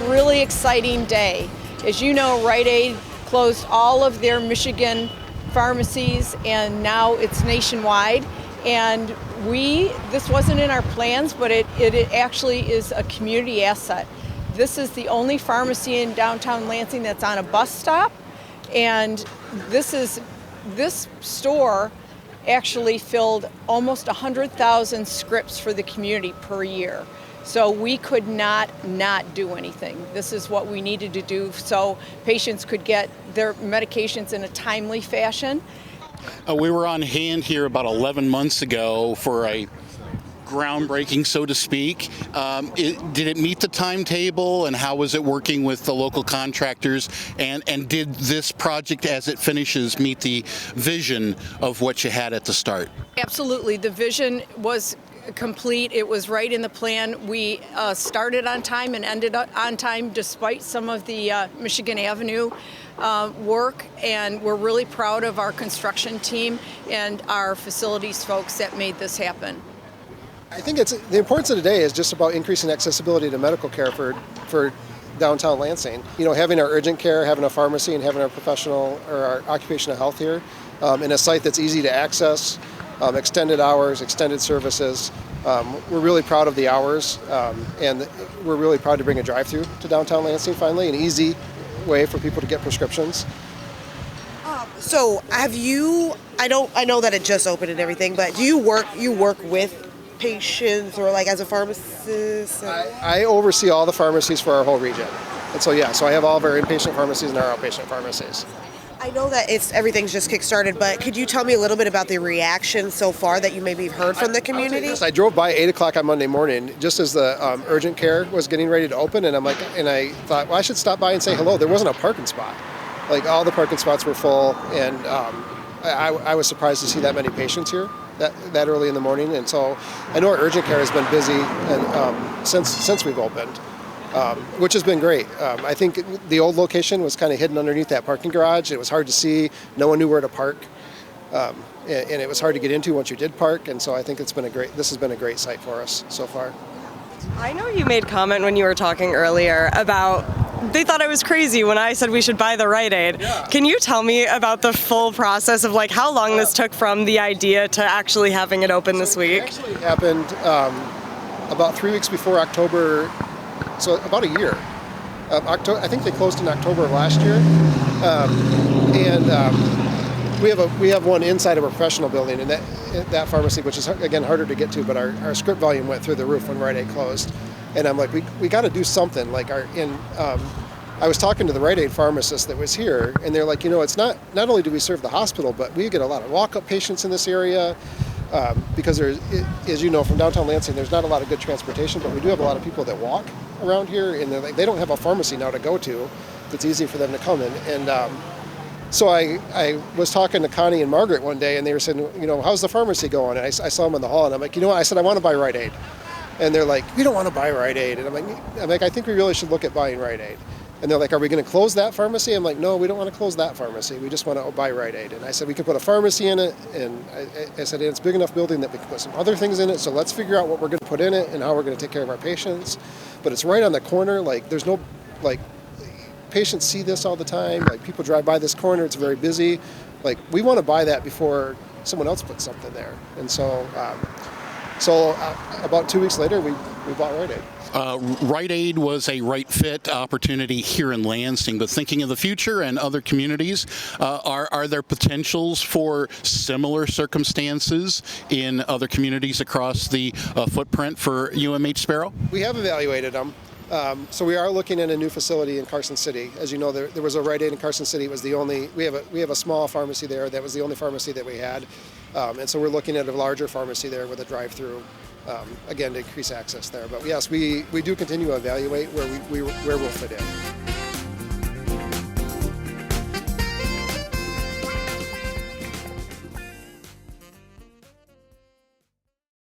really exciting day. As you know, Rite Aid closed all of their Michigan pharmacies, and now it's nationwide. And this wasn't in our plans, but it actually is a community asset. This is the only pharmacy in downtown Lansing that's on a bus stop, and this store actually filled almost 100,000 scripts for the community per year. So we could not do anything. This is what we needed to do so patients could get their medications in a timely fashion. We were on hand here about 11 months ago for a groundbreaking, so to speak. Did it meet the timetable, and how was it working with the local contractors? And did this project, as it finishes, meet the vision of what you had at the start? Absolutely. The vision was complete. It was right in the plan. We started on time and ended on time despite some of the Michigan Avenue work, and we're really proud of our construction team and our facilities folks that made this happen. I think the importance of today is just about increasing accessibility to medical care for downtown Lansing. You know, having our urgent care, having a pharmacy, and having our professional or our occupational health here in a site that's easy to access, extended hours, extended services. We're really proud of the hours, and we're really proud to bring a drive-through to downtown Lansing finally, an easy way for people to get prescriptions. So have you, I know that it just opened and everything, but do you work with patients or like as a pharmacist? I oversee all the pharmacies for our whole region. And so I have all of our inpatient pharmacies and our outpatient pharmacies. I know that everything's just kick-started, but could you tell me a little bit about the reaction so far that you maybe heard from the community? I drove by 8 o'clock on Monday morning just as the urgent care was getting ready to open, and I thought, well, I should stop by and say hello. There wasn't a parking spot. Like, all the parking spots were full, and I was surprised to see that many patients here that early in the morning. And so I know our urgent care has been busy and since we've opened. Which has been great. I think the old location was kind of hidden underneath that parking garage. It was hard to see. No one knew where to park, and it was hard to get into once you did park. And so I think this has been a great site for us so far. I know you made comment when you were talking earlier about they thought I was crazy when I said we should buy the Rite Aid. Yeah. Can you tell me about the full process of like how long this took from the idea to actually having it open this week? It actually happened about 3 weeks before October. So about a year. I think they closed in October of last year, we have one inside of a professional building, and that pharmacy, which is again harder to get to, but our script volume went through the roof when Rite Aid closed, and I'm like, we got to do something. Like I was talking to the Rite Aid pharmacist that was here, and they're like, it's not only do we serve the hospital, but we get a lot of walk-up patients in this area. Because as you know, from downtown Lansing, there's not a lot of good transportation, but we do have a lot of people that walk around here, and they don't have a pharmacy now to go to. It's easy for them to come in. And so I was talking to Connie and Margaret one day, and they were saying, how's the pharmacy going? And I saw them in the hall, and I'm like, I said, I want to buy Rite Aid. And they're like, we don't want to buy Rite Aid. And I'm like, I think we really should look at buying Rite Aid. And they're like, are we going to close that pharmacy? I'm like, no, we don't want to close that pharmacy. We just want to buy Rite Aid. And I said, we could put a pharmacy in it. And I said, it's a big enough building that we can put some other things in it. So let's figure out what we're going to put in it and how we're going to take care of our patients. But it's right on the corner. Like, there's no, patients see this all the time. Like, people drive by this corner. It's very busy. Like, we want to buy that before someone else puts something there. And so about 2 weeks later, we bought Rite Aid. Rite Aid was a right fit opportunity here in Lansing, but thinking of the future and other communities, are there potentials for similar circumstances in other communities across the footprint for UMH Sparrow? We have evaluated them. So we are looking at a new facility in Carson City. As you know, there was a Rite Aid in Carson City. It was the only. We have a small pharmacy there. That was the only pharmacy that we had, and so we're looking at a larger pharmacy there with a drive-through. Again, to increase access there. But yes, we do continue to evaluate where we'll fit in.